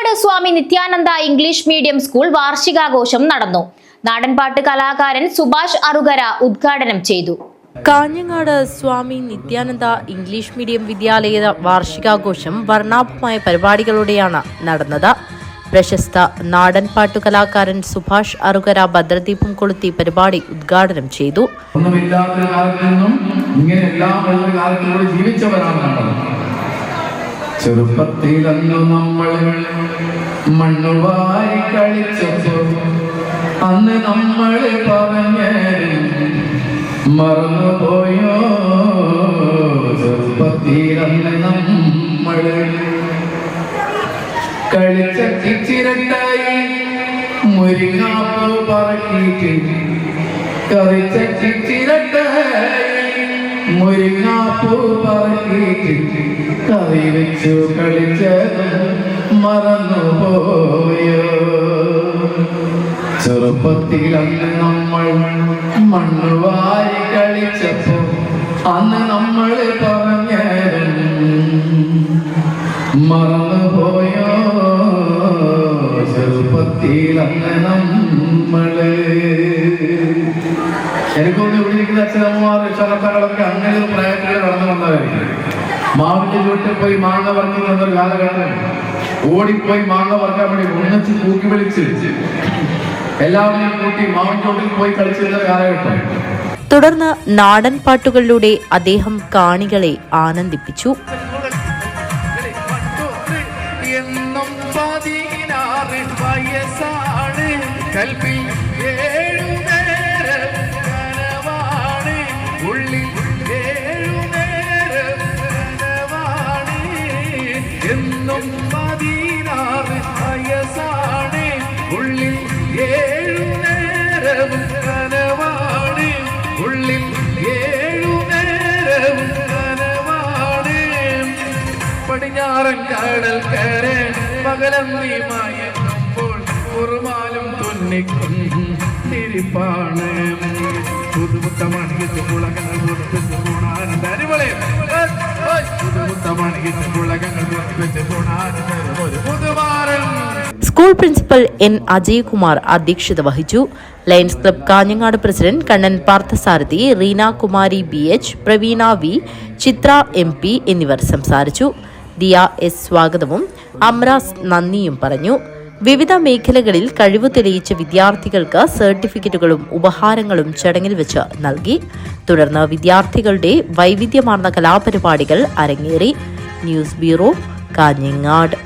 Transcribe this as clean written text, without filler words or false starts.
കാഞ്ഞങ്ങാട് സ്വാമി Nityananda English medium school വാർഷികാഘോഷം നടന്നു. നാടൻപാട്ട് കലാകാരൻ സുഭാഷ് അറുകര ഉദ്ഘാടനം ചെയ്തു. കാഞ്ഞങ്ങാട് സ്വാമി നിത്യാനന്ദ ഇംഗ്ലീഷ് മീഡിയം വിദ്യാലയ വാർഷികാഘോഷം വർണ്ണാഭമായ പരിപാടികളോടെയാണ് നടന്നത്. പ്രശസ്ത നാടൻപാട്ടു കലാകാരൻ സുഭാഷ് അറുകര ഭദ്രദീപം കൊളുത്തി പരിപാടി ഉദ്ഘാടനം ചെയ്തു. ചെറുപ്പത്തിലന്നു നമ്മൾ മണ്ണുവാരി കളിച്ചപ്പോ അന്ന് നമ്മൾ പറഞ്ഞ് മറന്നുപോയോ. ചെറുപ്പത്തിലന്ന് നമ്മൾ കളിച്ച ചിച്ചിരട്ടായി മുരിങ്ങാപ്പൂ പറക്കിയിട്ട് കളിച്ച ചിച്ചിരട്ടായി മുരിങ്ങാപ്പൂ പറക്കിയിട്ട് കറി വെച്ചു കളിച്ചതും മറന്നുപോയോ. ചെറുപ്പത്തിലന്ന് നമ്മൾ മണ്ണുവാരി കളിച്ചപ്പോ അന്ന് നമ്മൾ പറഞ്ഞതും മറന്നുപോയോ. ചെറുപ്പത്തിലന്ന് നമ്മള് എനിക്കൊന്ന് ഇവിടെയിരിക്കുന്ന അച്ഛനമ്മമാർ രക്ഷകർത്താക്കളൊക്കെ അങ്ങനെ ഒരു പ്രായത്തിൽ കടന്നു വന്നവരായിരിക്കും. മാവിന്റെ ചുവട്ടിൽ പോയി മാങ്ങ പറിക്കുന്ന എന്നൊരു കാലഘട്ടം, ഓടിപ്പോയി മാങ്ങ പറിക്കാൻ വേണ്ടി ഒന്നിച്ച് കൂക്കി വിളിച്ച് എല്ലാവരെയും കൂട്ടി മാവിൻ ചുവട്ടിൽ പോയി കളിച്ചിരുന്ന കാലഘട്ടം. തുടർന്ന് നാടൻ പാട്ടുകളിലൂടെ അദ്ദേഹം കാണികളെ ആനന്ദിപ്പിച്ചു. പടിഞ്ഞാറൻ കടൽ കരെ പകലം നീമായുമ്പോൾ കുറുമാലും തുന്നിക്കൊണ്ടിരിപ്പാണ്. പുതുമുത്തമണിയത്ത് പുളകങ്ങൾ പുറത്തു പോണാനുണ്ട്. അടിപൊളി പുതുമുത്തമണിയത്ത് പുളകങ്ങൾ പുറത്തു പോണാനുണ്ട് ഒരു പുതുമാരൻ. സ്കൂൾ പ്രിൻസിപ്പൽ എൻ അജയ്കുമാർ അധ്യക്ഷത വഹിച്ചു. Lions club Kanhangad president Kannan Parthasarathy, Reena Kumari BH, Praveena V, Chithra MP എന്നിവർ സംസാരിച്ചു. ദിയ S സ്വാഗതവും അമ്രാസ് നന്ദിയും പറഞ്ഞു. വിവിധ മേഖലകളിൽ കഴിവ് തെളിയിച്ച വിദ്യാർത്ഥികൾക്ക് സർട്ടിഫിക്കറ്റുകളും ഉപഹാരങ്ങളും ചടങ്ങിൽ വെച്ച് നൽകി. തുടർന്ന് വിദ്യാർത്ഥികളുടെ വൈവിധ്യമാർന്ന കലാപരിപാടികൾ അരങ്ങേറി. News bureau, Kanhangad.